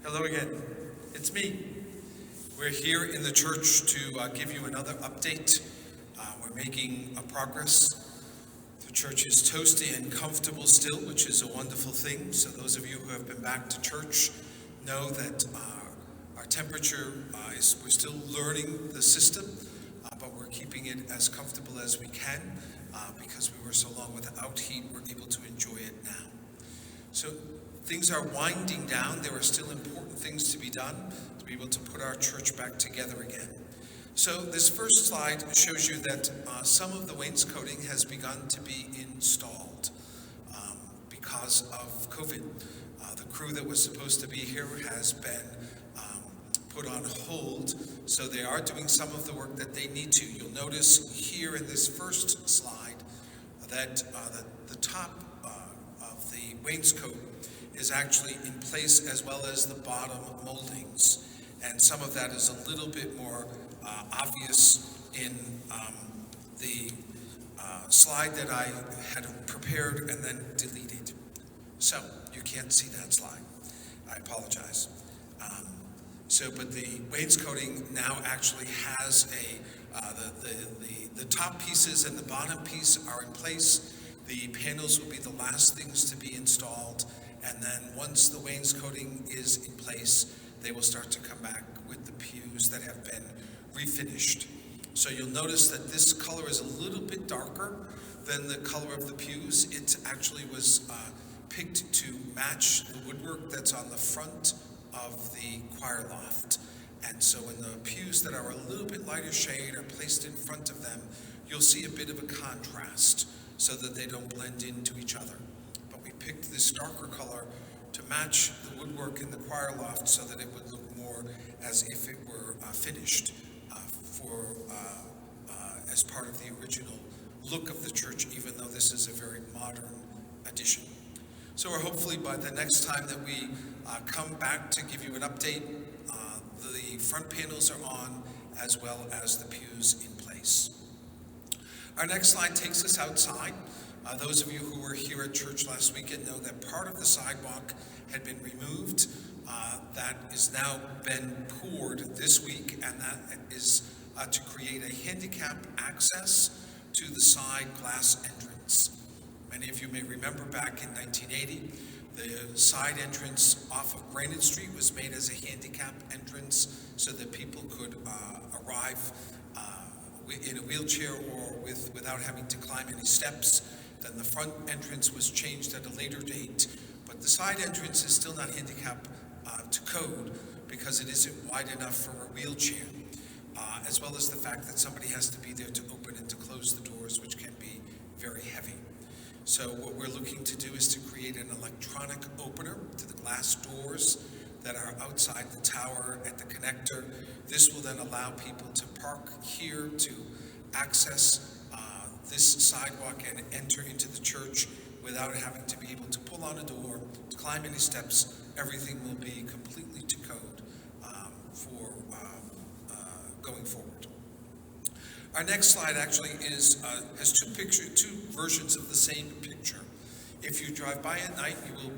Hello again. It's me. We're here in the church to give you another update. We're making a progress. The church is toasty and comfortable still, which is a wonderful thing. So those of you who have been back to church know that our temperature we're still learning the system, but we're keeping it as comfortable as we can because we were so long without heat. We're able to enjoy it now. So things are winding down. There are still important things to be done to be able to put our church back together again. So this first slide shows you that some of the wainscoting has begun to be installed because of COVID. The crew that was supposed to be here has been put on hold, so they are doing some of the work that they need to. You'll notice here in this first slide that the top of the wainscot is actually in place, as well as the bottom moldings. And some of that is a little bit more obvious in the slide that I had prepared and then deleted. So you can't see that slide. I apologize. But the wainscoting now actually has the top pieces and the bottom piece are in place. The panels will be the last things to be installed. And then once the wainscoting is in place, they will start to come back with the pews that have been refinished. So you'll notice that this color is a little bit darker than the color of the pews. It actually was picked to match the woodwork that's on the front of the choir loft. And so when the pews that are a little bit lighter shade are placed in front of them, you'll see a bit of a contrast so that they don't blend into each other. We picked this darker color to match the woodwork in the choir loft so that it would look more as if it were finished as part of the original look of the church, even though this is a very modern addition. So we're hopefully by the next time that we come back to give you an update, the front panels are on as well as the pews in place. Our next slide takes us outside. Those of you who were here at church last weekend know that part of the sidewalk had been removed. That is now been poured this week, and that is to create a handicap access to the side glass entrance. Many of you may remember back in 1980, the side entrance off of Granite Street was made as a handicap entrance so that people could arrive in a wheelchair or without having to climb any steps. Then the front entrance was changed at a later date, but the side entrance is still not handicap to code because it isn't wide enough for a wheelchair, as well as the fact that somebody has to be there to open and to close the doors, which can be very heavy. So what we're looking to do is to create an electronic opener to the glass doors that are outside the tower at the connector. This will then allow people to park here to access this sidewalk and enter into the church without having to be able to pull on a door, to climb any steps. Two will be completely to code for going forward. Our next slide actually has two versions of the same picture. If you drive by at night, you will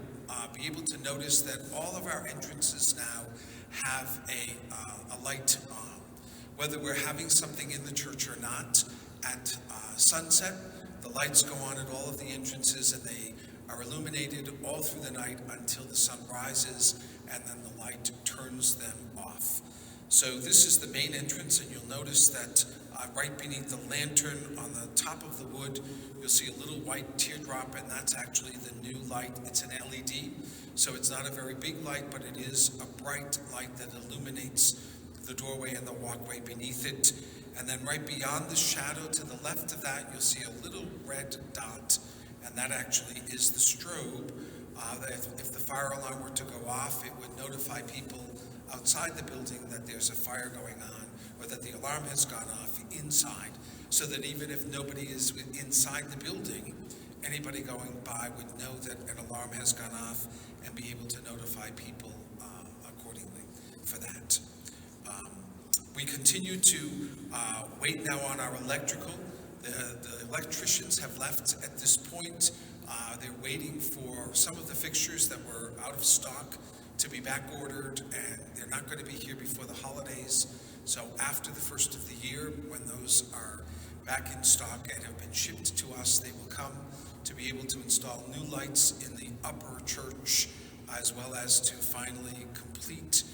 be able to notice that all of our entrances now have a light on. Whether we're having something in the church or not, at sunset, the lights go on at all of the entrances, and they are illuminated all through the night until the sun rises, and then the light turns them off. So this is the main entrance, and you'll notice that right beneath the lantern on the top of the wood, you'll see a little white teardrop, and that's actually the new light. It's an LED, so it's not a very big light, but it is a bright light that illuminates the doorway and the walkway beneath it. And then right beyond the shadow to the left of that, you'll see a little red dot, and that actually is the strobe. If the fire alarm were to go off, it would notify people outside the building that there's a fire going on, or that the alarm has gone off inside, so that even if nobody is inside the building, anybody going by would know that an alarm has gone off and be able to notify people accordingly for that. We continue to wait now on our electrical. The electricians have left at this point. They're waiting for some of the fixtures that were out of stock to be back ordered, and they're not going to be here before the holidays. So after the first of the year, when those are back in stock and have been shipped to us, they will come to be able to install new lights in the upper church, as well as to finally complete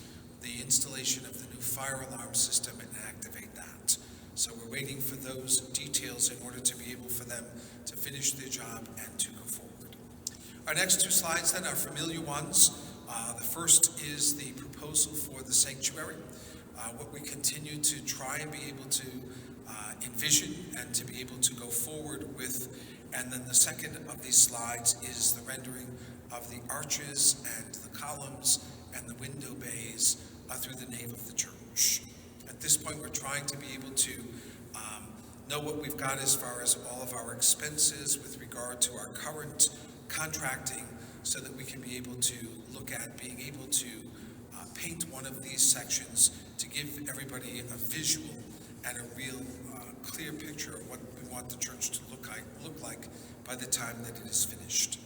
the installation of the new fire alarm system and activate that. So we're waiting for those details in order to be able for them to finish their job and to go forward. Our next two slides then are familiar ones. The first is the proposal for the sanctuary, what we continue to try and be able to envision and to be able to go forward with. And then the second of these slides is the rendering of the arches and the columns and the window bays through the nave of the church. At this point, we're trying to be able to know what we've got as far as all of our expenses with regard to our current contracting, so that we can be able to look at being able to paint one of these sections to give everybody a visual and a real clear picture of what we want the church to look like by the time that it is finished.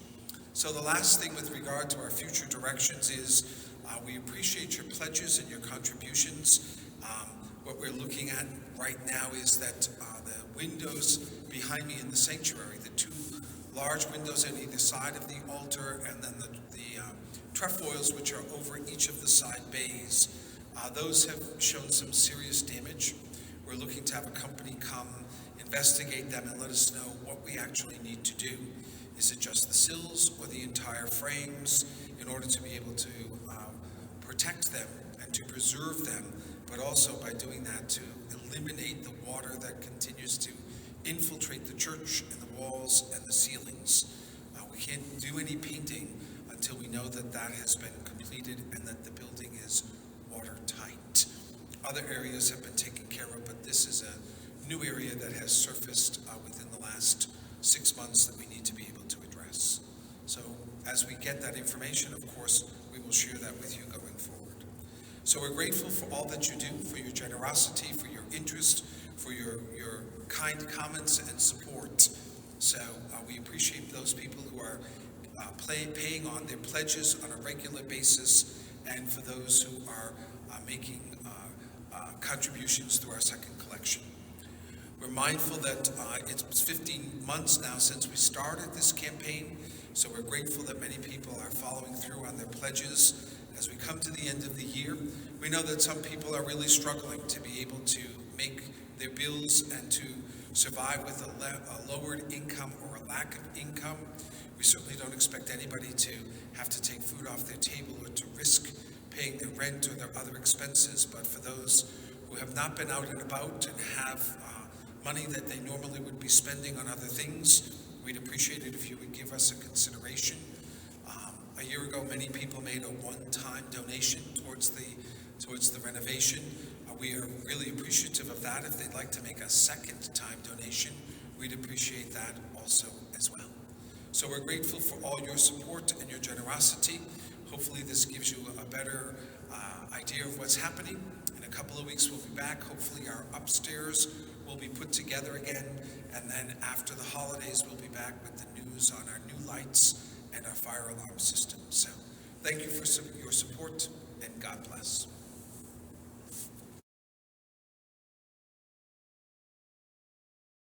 So the last thing with regard to our future directions is we appreciate your pledges and your contributions. What we're looking at right now is that the windows behind me in the sanctuary, the two large windows on either side of the altar, and then the trefoils which are over each of the side bays, those have shown some serious damage. We're looking to have a company come investigate them and let us know what we actually need to do. Is it just the sills or the entire frames, in order to be able to protect them and to preserve them, but also by doing that to eliminate the water that continues to infiltrate the church and the walls and the ceilings. We can't do any painting until we know that that has been completed and that the building is watertight. Other areas have been taken care of, but this is a new area that has surfaced within the last 6 months that we need to be able to address. So as we get that information, of course, we will share that with you going forward. So we're grateful for all that you do, for your generosity, for your interest, for your kind comments and support. So we appreciate those people who are paying on their pledges on a regular basis, and for those who are making contributions through our second collection. We're mindful that it's 15 months now since we started this campaign, so we're grateful that many people are following through on their pledges. As we come to the end of the year, we know that some people are really struggling to be able to make their bills and to survive with a lowered income or a lack of income. We certainly don't expect anybody to have to take food off their table or to risk paying their rent or their other expenses, but for those who have not been out and about and have money that they normally would be spending on other things, we'd appreciate it if you would give us a consideration. A year ago, many people made a one-time donation towards the renovation. We are really appreciative of that. If they'd like to make a second-time donation, we'd appreciate that also as well. So we're grateful for all your support and your generosity. Hopefully this gives you a better idea of what's happening. In a couple of weeks, we'll be back. Hopefully our upstairs will be put together again. And then after the holidays, we'll be back with the news on our new lights and our fire alarm system. So thank you for your support, and God bless.